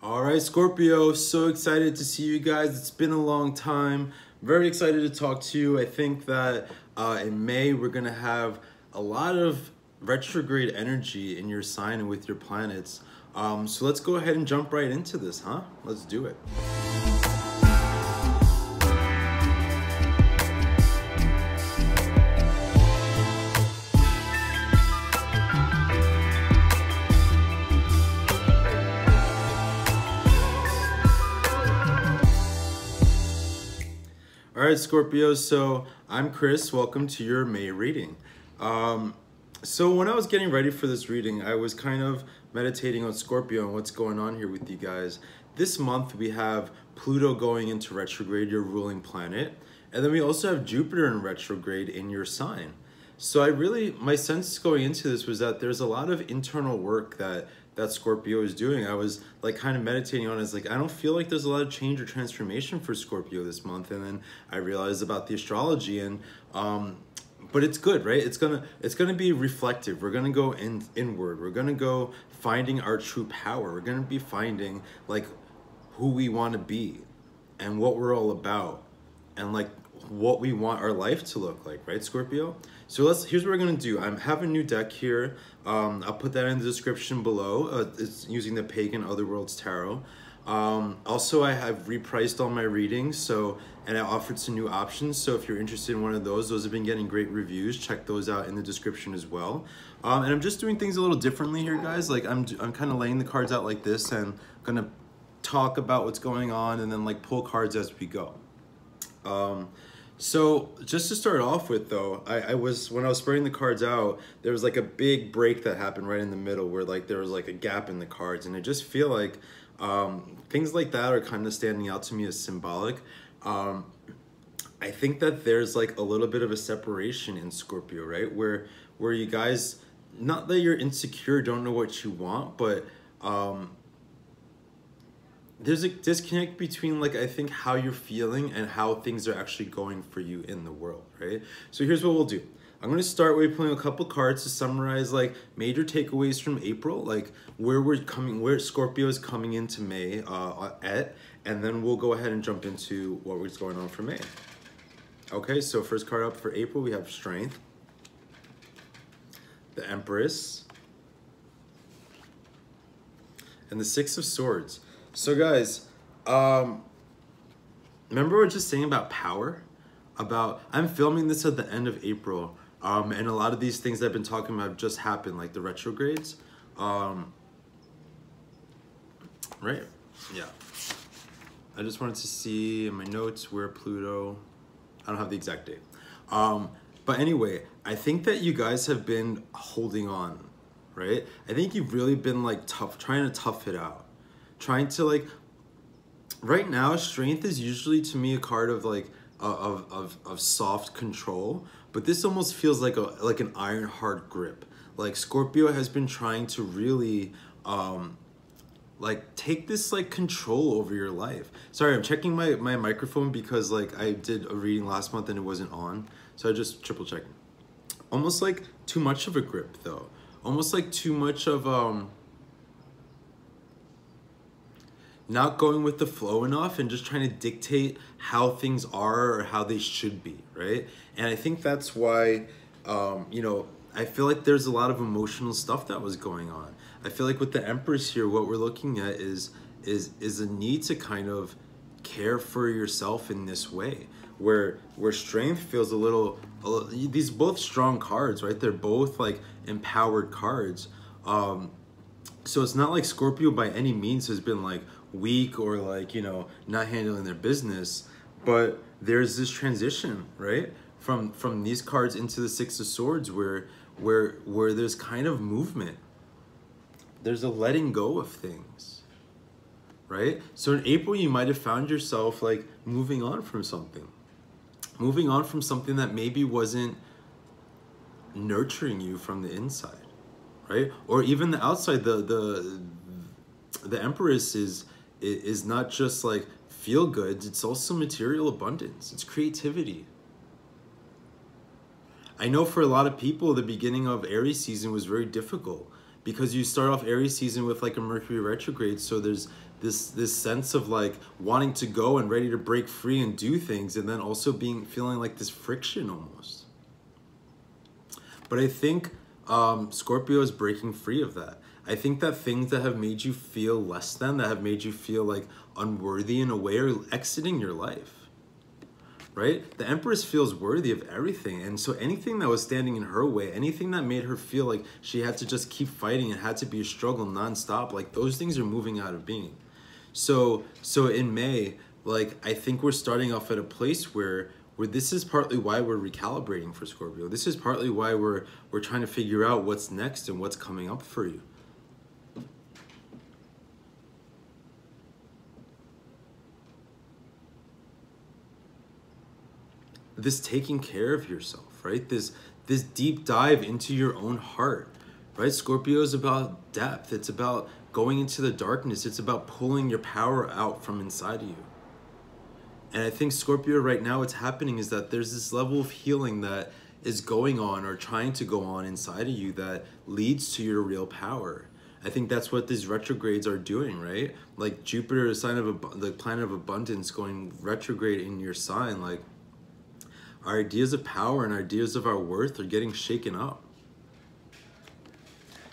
All right, Scorpio, so excited to see you guys. It's been a long time. Very excited to talk to you. I think that in May, we're going to have a lot of retrograde energy in your sign and with your planets. So let's go ahead and jump right into this, huh? Let's do it. All right, Scorpio, so I'm Chris. Welcome to your May reading. So when I was getting ready for this reading, I was kind of meditating on Scorpio and what's going on here with you guys. This month we have Pluto going into retrograde, your ruling planet, and then we also have Jupiter in retrograde in your sign. So my sense going into this was that there's a lot of internal work that Scorpio is doing. I was like kind of meditating on it. It's like, I don't feel like there's a lot of change or transformation for Scorpio this month. And then I realized about the astrology and, but it's good, right? It's gonna be reflective. We're gonna go inward. We're gonna go finding our true power. We're gonna be finding like who we want to be and what we're all about and like what we want our life to look like, right, Scorpio? So here's what we're gonna do. I have a new deck here. I'll put that in the description below. It's using the Pagan Otherworlds Tarot. Also, I have repriced all my readings, and I offered some new options. So if you're interested in one of those have been getting great reviews. Check those out in the description as well. And I'm just doing things a little differently here, guys. Like I'm kind of laying the cards out like this and gonna talk about what's going on and then like pull cards as we go. So just to start off with though, when I was spreading the cards out, there was like a big break that happened right in the middle where like there was like a gap in the cards, and I just feel like things like that are kind of standing out to me as symbolic. I think that there's like a little bit of a separation in Scorpio, right? Where you guys, not that you're insecure, don't know what you want, but there's a disconnect between like I think how you're feeling and how things are actually going for you in the world, right? So here's what we'll do. I'm going to start by pulling a couple cards to summarize like major takeaways from April, like where Scorpio is coming into May and then we'll go ahead and jump into what was going on for May. Okay, so first card up for April, we have Strength, the Empress, and the Six of Swords. So guys, remember we were just saying about power? I'm filming this at the end of April, and a lot of these things that I've been talking about just happened, like the retrogrades. Right? Yeah. I just wanted to see in my notes where Pluto, I don't have the exact date. But anyway, I think that you guys have been holding on, right? I think you've really been like trying to tough it out. Trying to like, right now, Strength is usually to me a card of like, of soft control, but this almost feels like an iron hard grip. Like Scorpio has been trying to really, like take this like control over your life. Sorry, I'm checking my microphone because like I did a reading last month and it wasn't on. So I just triple checking. Almost like too much of a grip though. Almost like too much of, not going with the flow enough and just trying to dictate how things are or how they should be, right? And I think that's why, you know, I feel like there's a lot of emotional stuff that was going on. I feel like with the Empress here, what we're looking at is a need to kind of care for yourself in this way, where Strength feels a little, these both strong cards, right? They're both like empowered cards. So it's not like Scorpio by any means has been like weak or like, you know, not handling their business, but there's this transition, right? From these cards into the Six of Swords where there's kind of movement. There's a letting go of things, right? So in April, you might have found yourself like moving on from something that maybe wasn't nurturing you from the inside, right? Or even the outside. The Empress is not just like feel goods, it's also material abundance, it's creativity. I know for a lot of people, the beginning of Aries season was very difficult because you start off Aries season with like a Mercury retrograde, so there's this sense of like wanting to go and ready to break free and do things, and then also feeling like this friction almost. But I think Scorpio is breaking free of that. I think that things that have made you feel less than, that have made you feel like unworthy in a way, are exiting your life. Right? The Empress feels worthy of everything. And so anything that was standing in her way, anything that made her feel like she had to just keep fighting and had to be a struggle nonstop, like those things are moving out of being. So in May, like I think we're starting off at a place where this is partly why we're recalibrating for Scorpio. This is partly why we're trying to figure out what's next and what's coming up for you. This taking care of yourself, right? This deep dive into your own heart, right? Scorpio is about depth. It's about going into the darkness. It's about pulling your power out from inside of you. And I think Scorpio right now, what's happening is that there's this level of healing that is going on or trying to go on inside of you that leads to your real power. I think that's what these retrogrades are doing, right? Like Jupiter, a sign of the planet of abundance, going retrograde in your sign, like our ideas of power and our ideas of our worth are getting shaken up.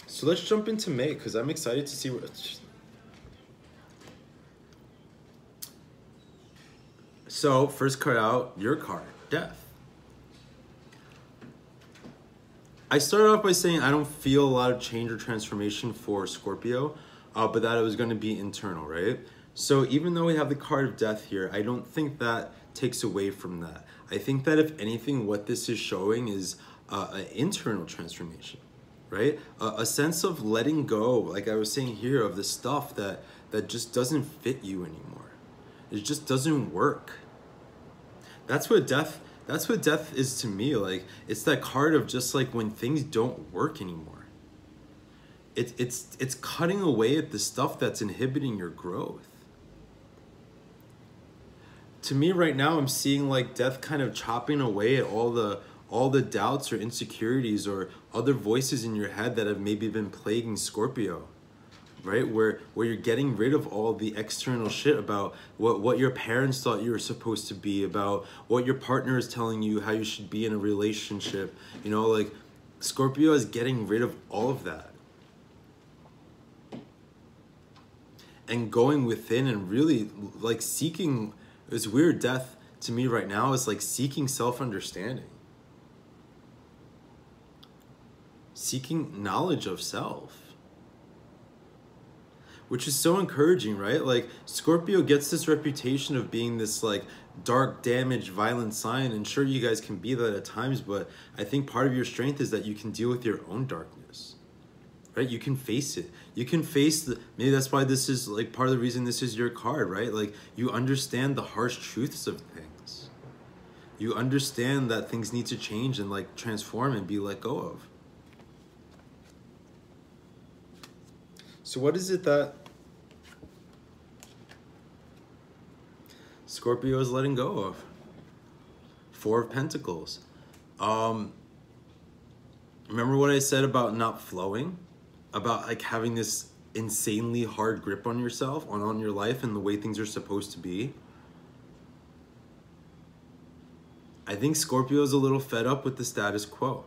So let's jump into May, because I'm excited to see what... So first card out, your card, Death. I started off by saying I don't feel a lot of change or transformation for Scorpio, but that it was going to be internal, right? So even though we have the card of Death here, I don't think that takes away from that. I think that if anything, what this is showing is an internal transformation, right? A sense of letting go, like I was saying here, of the stuff that just doesn't fit you anymore. It just doesn't work. That's what death is to me. Like, it's that card of just like when things don't work anymore. It's cutting away at the stuff that's inhibiting your growth. To me right now, I'm seeing like death kind of chopping away at all the doubts or insecurities or other voices in your head that have maybe been plaguing Scorpio, right? Where you're getting rid of all the external shit about what your parents thought you were supposed to be, about what your partner is telling you how you should be in a relationship. You know, like Scorpio is getting rid of all of that. And going within and really like seeking... It's weird, death to me right now is like seeking self-understanding. Seeking knowledge of self. Which is so encouraging, right? Like Scorpio gets this reputation of being this like dark, damaged, violent sign. And sure, you guys can be that at times, but I think part of your strength is that you can deal with your own darkness. Right? You can face it. You can face maybe that's why this is like part of the reason this is your card, right? Like you understand the harsh truths of things. You understand that things need to change and like transform and be let go of. So what is it that Scorpio is letting go of? Four of Pentacles. Remember what I said about not flowing? About like having this insanely hard grip on yourself, on your life and the way things are supposed to be? I think Scorpio is a little fed up with the status quo.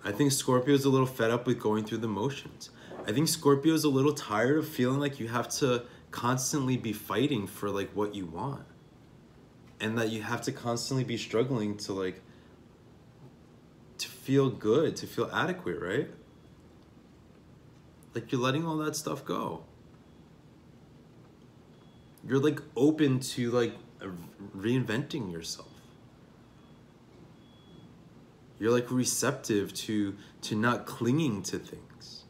I think Scorpio is a little fed up with going through the motions. I think Scorpio is a little tired of feeling like you have to constantly be fighting for like what you want. And that you have to constantly be struggling to like, to feel good, to feel adequate, right? Like you're letting all that stuff go. You're like open to like reinventing yourself. You're like receptive to not clinging to things.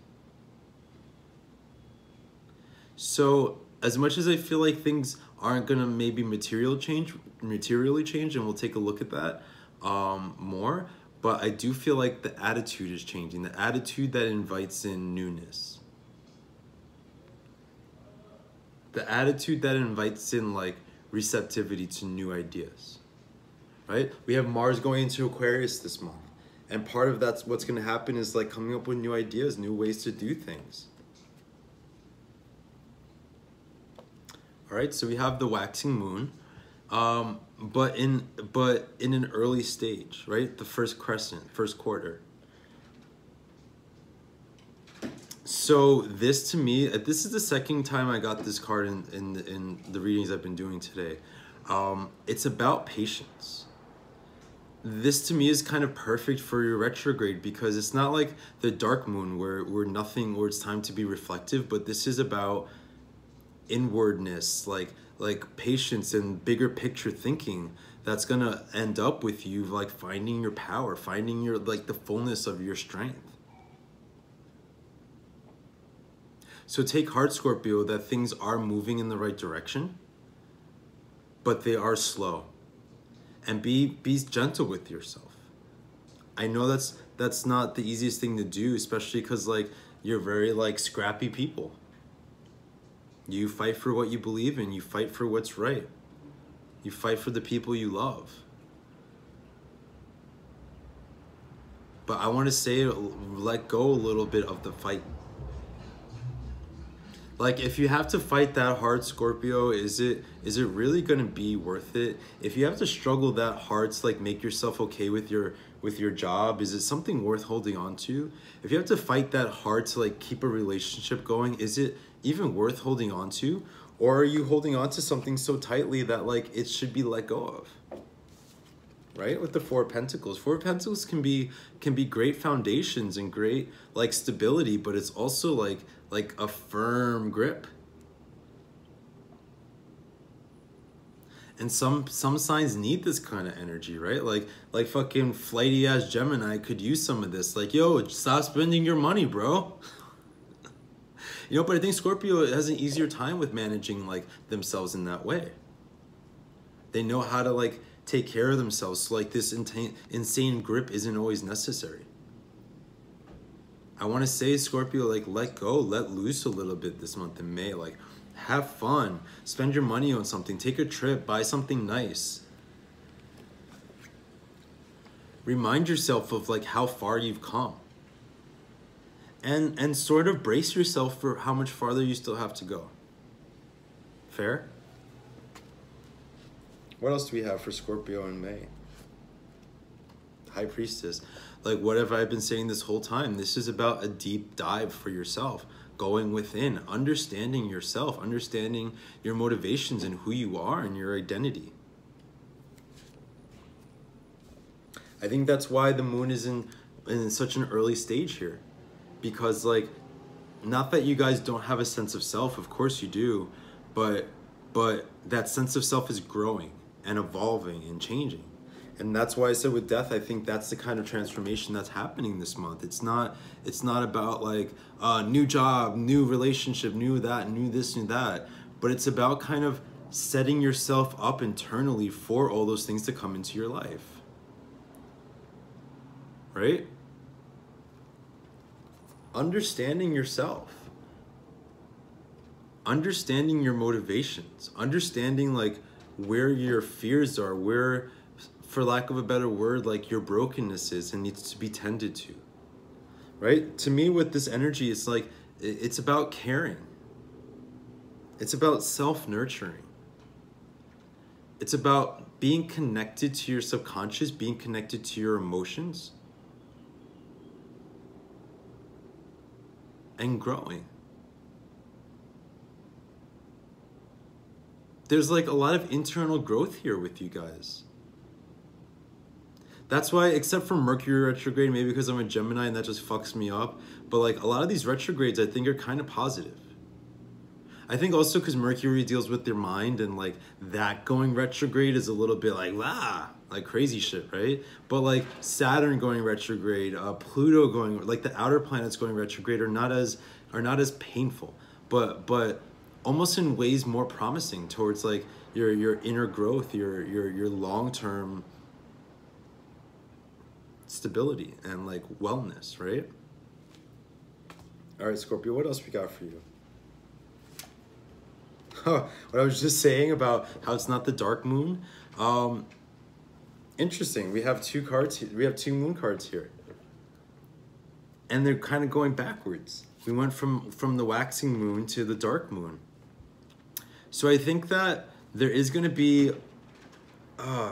So as much as I feel like things aren't gonna maybe materially change, and we'll take a look at that more, but I do feel like the attitude is changing, the attitude that invites in newness. The attitude that invites in like receptivity to new ideas, right? We have Mars going into Aquarius this month. And part of that's what's going to happen is like coming up with new ideas, new ways to do things. All right, so we have the waxing moon, but in an early stage, right? The first crescent, first quarter. So this to me, this is the second time I got this card in the readings I've been doing today. It's about patience. This to me is kind of perfect for your retrograde because it's not like the dark moon where it's time to be reflective, but this is about inwardness, like patience and bigger picture thinking that's gonna end up with you like finding your power, finding your like the fullness of your strength. So take heart, Scorpio, that things are moving in the right direction, but they are slow. And be gentle with yourself. I know that's not the easiest thing to do, especially because like you're very like scrappy people. You fight for what you believe in. You fight for what's right. You fight for the people you love. But I want to say, let go a little bit of the fight. Like, if you have to fight that hard, Scorpio, is it really gonna be worth it? If you have to struggle that hard to like make yourself okay with your job, is it something worth holding on to? If you have to fight that hard to like keep a relationship going, is it even worth holding on to? Or are you holding on to something so tightly that like it should be let go of? Right? With the Four of Pentacles. Four of Pentacles can be great foundations and great like stability, but it's also like a firm grip. And some signs need this kind of energy, right? Like fucking flighty ass Gemini could use some of this. Like, yo, stop spending your money, bro. You know, but I think Scorpio has an easier time with managing like themselves in that way. They know how to like take care of themselves. So like this insane grip isn't always necessary. I want to say, Scorpio, like let go, let loose a little bit this month in May. Like have fun, spend your money on something, take a trip, buy something nice. Remind yourself of like how far you've come. And sort of brace yourself for how much farther you still have to go. Fair? What else do we have for Scorpio in May? High Priestess. Like, what have I been saying this whole time? This is about a deep dive for yourself. Going within, understanding yourself, understanding your motivations and who you are and your identity. I think that's why the moon is in such an early stage here. Because, like, not that you guys don't have a sense of self, of course you do, but that sense of self is growing and evolving and changing. And that's why I said with death, I think that's the kind of transformation that's happening this month. It's not about like new job, new relationship, new that, new this, new that, but it's about kind of setting yourself up internally for all those things to come into your life. Right? Understanding yourself. Understanding your motivations. Understanding like where your fears are, where, for lack of a better word, like your brokenness is and needs to be tended to. Right? To me, with this energy, it's like, it's about caring. It's about self-nurturing. It's about being connected to your subconscious, being connected to your emotions, and growing. There's like a lot of internal growth here with you guys. That's why, except for Mercury retrograde, maybe because I'm a Gemini and that just fucks me up, but like a lot of these retrogrades I think are kind of positive. I think also because Mercury deals with your mind, and like that going retrograde is a little bit like, like crazy shit, right? But like Saturn going retrograde, Pluto going, like the outer planets going retrograde are not as painful, but almost in ways more promising towards like your inner growth, your long-term stability and like wellness, right? All right, Scorpio, what else we got for you? What I was just saying about how it's not the dark moon. Interesting. We have two cards. We have two moon cards here. and they're kind of going backwards. We went from the waxing moon to the dark moon. So I think that there is going to be,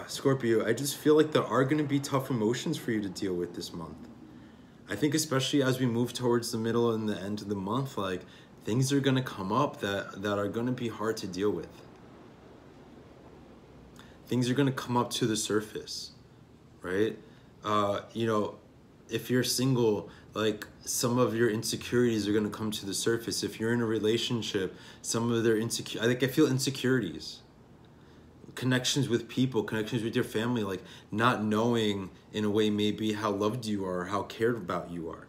Scorpio, I just feel like there are going to be tough emotions for you to deal with this month. I think especially as we move towards the middle and the end of the month, like, things are going to come up that are going to be hard to deal with. Things are going to come up to the surface, right? You know, if you're single, like, some of your insecurities are going to come to the surface. If you're in a relationship, some of their I feel insecurities. Connections with people, connections with your family, like not knowing in a way maybe how loved you are, how cared about you are.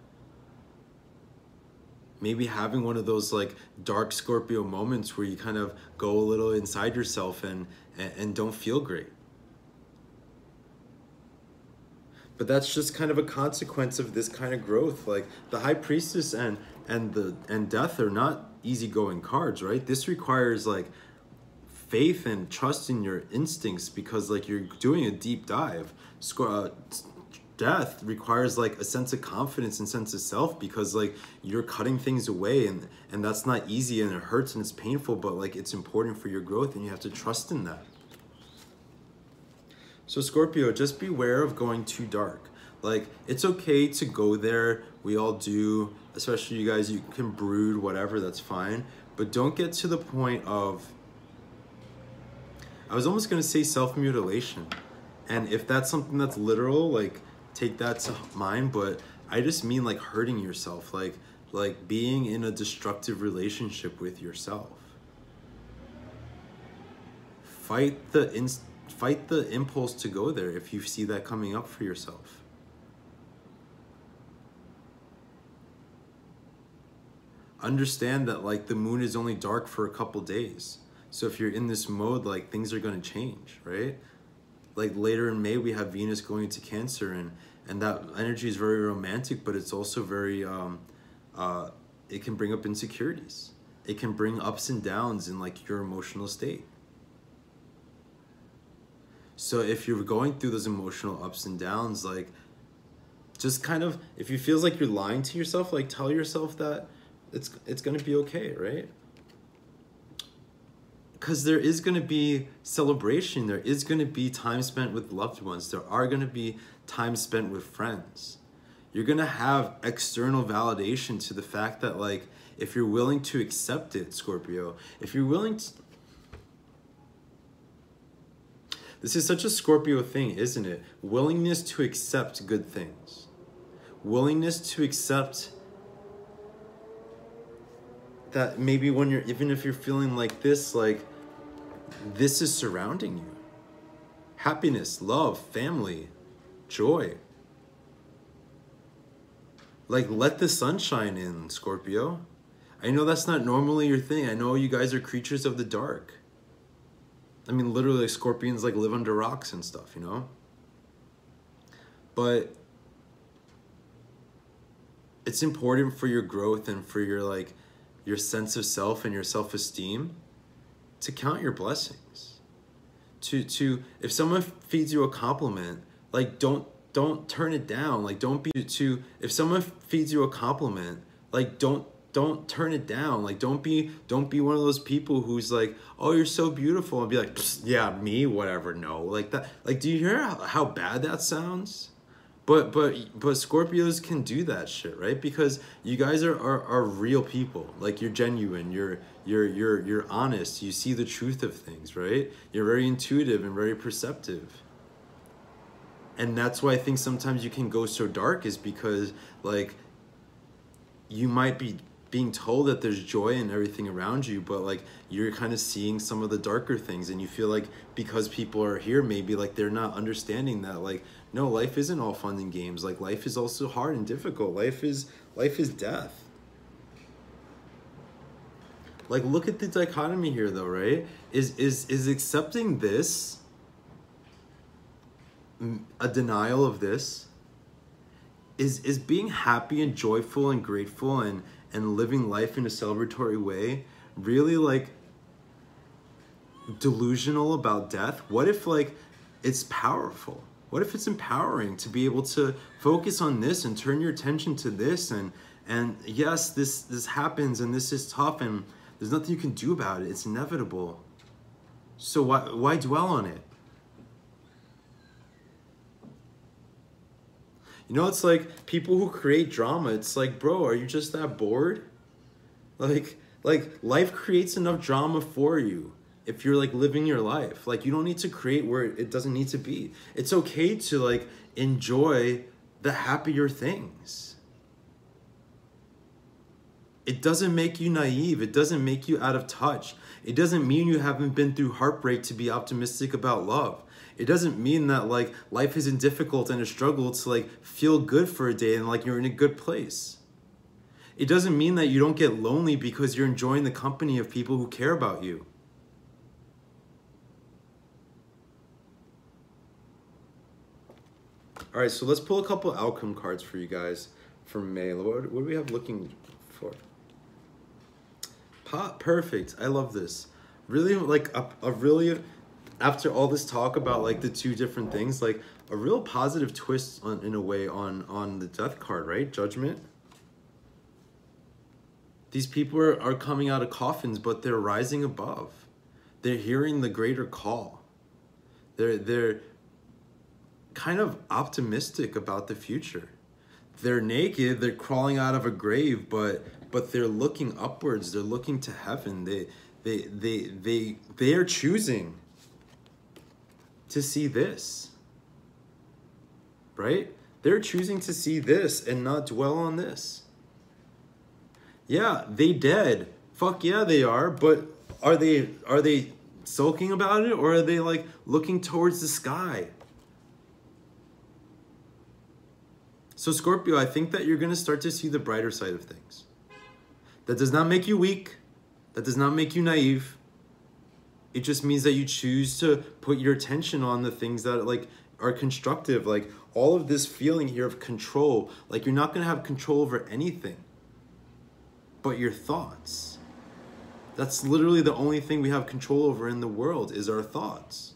Maybe having one of those like dark Scorpio moments where you kind of go a little inside yourself and don't feel great. But that's just kind of a consequence of this kind of growth. Like the High Priestess and Death are not easygoing cards, right? This requires like faith and trust in your instincts, because like you're doing a deep dive. Death requires like a sense of confidence and sense of self, because like you're cutting things away, and that's not easy, and it hurts and it's painful, but like it's important for your growth, and you have to trust in that. So Scorpio, just beware of going too dark. Like, it's okay to go there. We all do, especially you guys. You can brood, whatever, that's fine, but don't get to the point of, I was almost going to say self-mutilation. And if that's something that's literal, like, take that to mind. But I just mean, like, hurting yourself. Like being in a destructive relationship with yourself. Fight the impulse to go there if you see that coming up for yourself. Understand that, like, the moon is only dark for a couple days. So if you're in this mode, like, things are going to change, right? Like later in May, we have Venus going into Cancer, and that energy is very romantic, but it's also very, it can bring up insecurities. It can bring ups and downs in like your emotional state. So if you're going through those emotional ups and downs, like, just kind of, if you feel like you're lying to yourself, like, tell yourself that it's going to be okay, right? Because there is going to be celebration. There is going to be time spent with loved ones. There are going to be time spent with friends. You're going to have external validation to the fact that, like, if you're willing to accept it, Scorpio, if you're willing to... This is such a Scorpio thing, isn't it? Willingness to accept good things. Willingness to accept that maybe when you're, even if you're feeling like this is surrounding you. Happiness, love, family, joy. Like, let the sunshine in, Scorpio. I know that's not normally your thing. I know you guys are creatures of the dark. I mean, literally, like, scorpions like live under rocks and stuff, you know? But it's important for your growth and for your, like, your sense of self and your self-esteem to count your blessings. To if someone feeds you a compliment, like, don't turn it down. Like, don't be if someone feeds you a compliment, like, don't turn it down. Like, don't be one of those people who's like, oh, you're so beautiful, and be like, yeah, me, whatever. No, like that. Like, do you hear how bad that sounds? But Scorpios can do that shit, right? Because you guys are real people. Like, you're genuine. You're honest. You see the truth of things, right? You're very intuitive and very perceptive. And that's why I think sometimes you can go so dark, is because, like, you might be being told that there's joy in everything around you, but, like, you're kind of seeing some of the darker things, and you feel like because people are here, maybe, like, they're not understanding that, like, no, life isn't all fun and games. Like, life is also hard and difficult. Life is death. Like, look at the dichotomy here, though, right? Is accepting this a denial of this? Is being happy and joyful and grateful and living life in a celebratory way really, like, delusional about death? What if, like, it's powerful? What if it's empowering to be able to focus on this and turn your attention to this, and yes, this happens and this is tough and there's nothing you can do about it. It's inevitable. So why dwell on it? You know, it's like people who create drama. It's like, bro, are you just that bored? Like life creates enough drama for you. If you're like living your life, like you don't need to create where it doesn't need to be. It's okay to like enjoy the happier things. It doesn't make you naive. It doesn't make you out of touch. It doesn't mean you haven't been through heartbreak to be optimistic about love. It doesn't mean that like life isn't difficult and a struggle to like feel good for a day and like you're in a good place. It doesn't mean that you don't get lonely because you're enjoying the company of people who care about you. All right, so let's pull a couple outcome cards for you guys for May. What do we have looking for? Perfect. I love this. Really, like a really, after all this talk about like the two different things, like a real positive twist in a way on the death card, right? Judgment. These people are coming out of coffins, but they're rising above. They're hearing the greater call. They're kind of optimistic about the future. They're naked, they're crawling out of a grave, but they're looking upwards, they're looking to heaven. They are choosing to see this. Right? They're choosing to see this and not dwell on this. Yeah, they dead. Fuck yeah, they are, but are they sulking about it, or are they like looking towards the sky? So Scorpio, I think that you're going to start to see the brighter side of things. That does not make you weak. That does not make you naive. It just means that you choose to put your attention on the things that like are constructive. Like all of this feeling here of control. Like you're not going to have control over anything but your thoughts. That's literally the only thing we have control over in the world is our thoughts.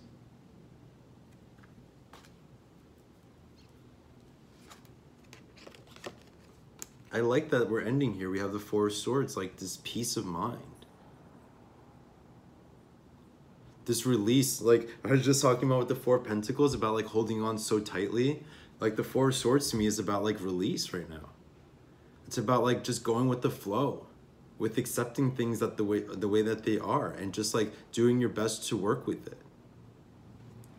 I like that we're ending here. We have the Four of Swords, like this peace of mind. This release, like I was just talking about with the Four of Pentacles, about like holding on so tightly. Like the Four of Swords to me is about like release right now. It's about like just going with the flow, with accepting things that the way that they are, and just like doing your best to work with it.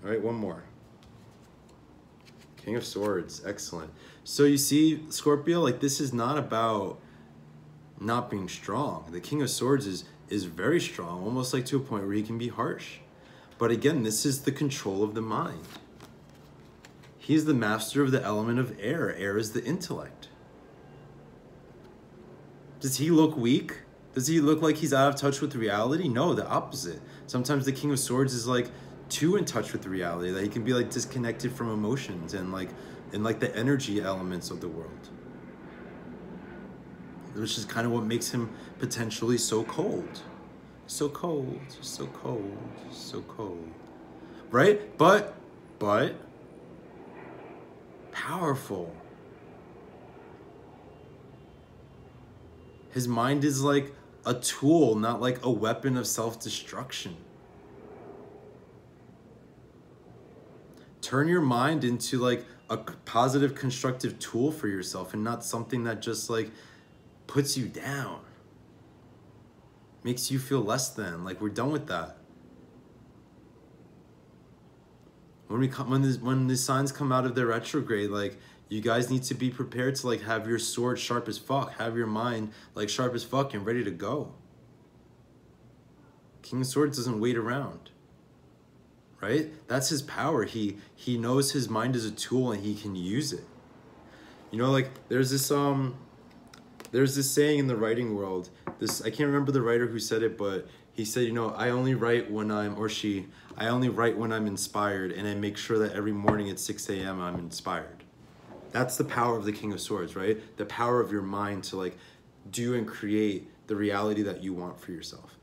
All right, one more. King of Swords, excellent. So you see, Scorpio, like this is not about not being strong. The King of Swords is very strong, almost like to a point where he can be harsh. But again, this is the control of the mind. He's the master of the element of air. Air is the intellect. Does he look weak? Does he look like he's out of touch with reality? No, the opposite. Sometimes the King of Swords is like too in touch with reality, that he can be like disconnected from emotions and like the energy elements of the world, which is kind of what makes him potentially so cold. So cold, so cold, so cold. Right? But powerful. His mind is like a tool, not like a weapon of self-destruction. Turn your mind into like a positive, constructive tool for yourself, and not something that just like puts you down, makes you feel less than. Like we're done with that. When the signs come out of their retrograde, like you guys need to be prepared to like have your sword sharp as fuck, have your mind like sharp as fuck and ready to go. King of Swords doesn't wait around. Right? That's his power. He knows his mind is a tool and he can use it. You know, like there's this saying in the writing world. I can't remember the writer who said it, but he said, you know, I only write when I only write when I'm inspired, and I make sure that every morning at 6 a.m. I'm inspired. That's the power of the King of Swords, right? The power of your mind to like do and create the reality that you want for yourself.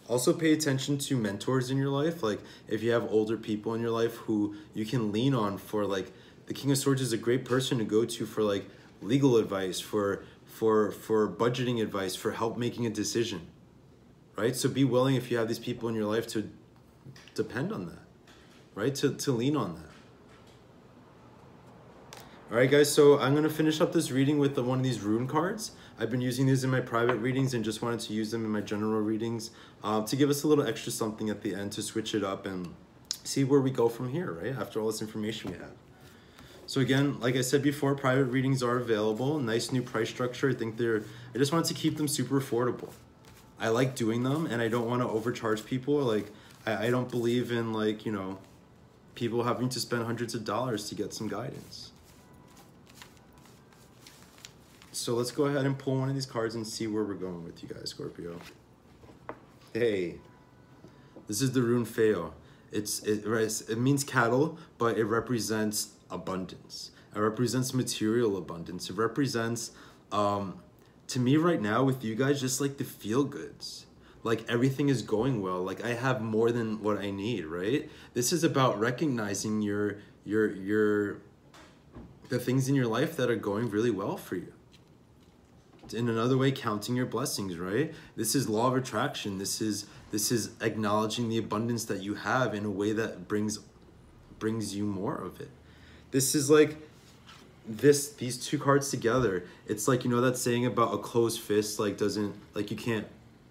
Also pay attention to mentors in your life. Like if you have older people in your life who you can lean on for, like, the King of Swords is a great person to go to for like legal advice, for budgeting advice, for help making a decision, right? So be willing, if you have these people in your life, to depend on that, right? To lean on that. All right, guys, so I'm going to finish up this reading with one of these rune cards. I've been using these in my private readings and just wanted to use them in my general readings to give us a little extra something at the end to switch it up and see where we go from here, right? After all this information we have. So again, like I said before, private readings are available. Nice new price structure. I just wanted to keep them super affordable. I like doing them, and I don't want to overcharge people. Like, I don't believe in, like, you know, people having to spend hundreds of dollars to get some guidance. So let's go ahead and pull one of these cards and see where we're going with you guys, Scorpio. Hey, this is the rune Feo. It means cattle, but it represents abundance. It represents material abundance. It represents, to me right now with you guys, just like the feel goods. Like everything is going well. Like I have more than what I need, right? This is about recognizing the things in your life that are going really well for you. In another way, counting your blessings, right? This is law of attraction. This is acknowledging the abundance that you have in a way that brings you more of it. This is like these two cards together. It's like, you know that saying about a closed fist, like you can't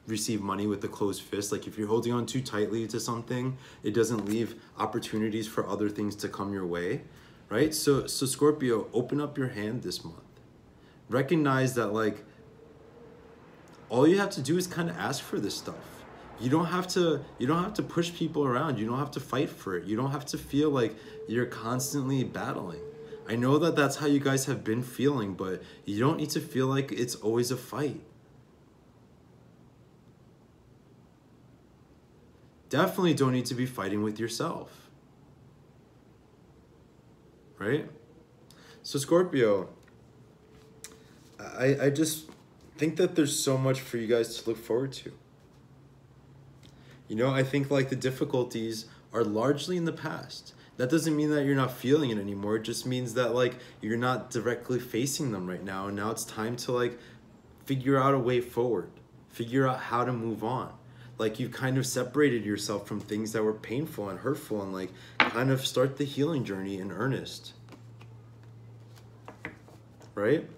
receive money with a closed fist. Like if you're holding on too tightly to something, it doesn't leave opportunities for other things to come your way, right? So Scorpio, open up your hand this month. Recognize that, like, all you have to do is kind of ask for this stuff. You don't have to push people around. You don't have to fight for it. You don't have to feel like you're constantly battling. I know that that's how you guys have been feeling, but you don't need to feel like it's always a fight. Definitely don't need to be fighting with yourself. Right? So Scorpio, I just think that there's so much for you guys to look forward to. You know, I think like the difficulties are largely in the past. That doesn't mean that you're not feeling it anymore. It just means that like you're not directly facing them right now. And now it's time to like figure out a way forward. Figure out how to move on. Like you've kind of separated yourself from things that were painful and hurtful, and like kind of start the healing journey in earnest. Right?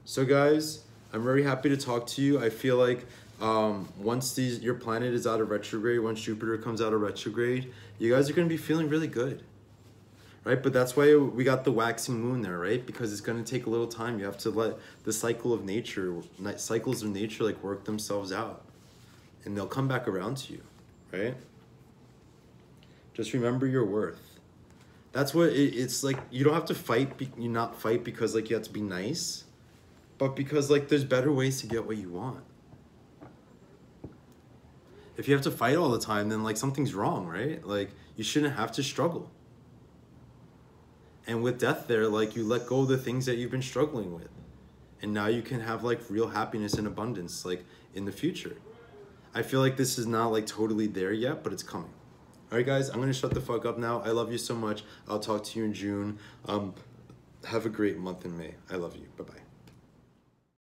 So guys, I'm very happy to talk to you. I feel like once your planet is out of retrograde, once Jupiter comes out of retrograde, you guys are going to be feeling really good, right? But that's why we got the waxing moon there, right? Because it's going to take a little time. You have to let the cycles of nature like work themselves out, and they'll come back around to you, right? Just remember your worth. That's what it's like. You don't have to fight. You not fight because like you have to be nice, but because like there's better ways to get what you want. If you have to fight all the time, then like something's wrong, right? Like you shouldn't have to struggle. And with death there, like you let go of the things that you've been struggling with. And now you can have like real happiness and abundance like in the future. I feel like this is not like totally there yet, but it's coming. All right, guys, I'm going to shut the fuck up now. I love you so much. I'll talk to you in June. Have a great month in May. I love you. Bye-bye.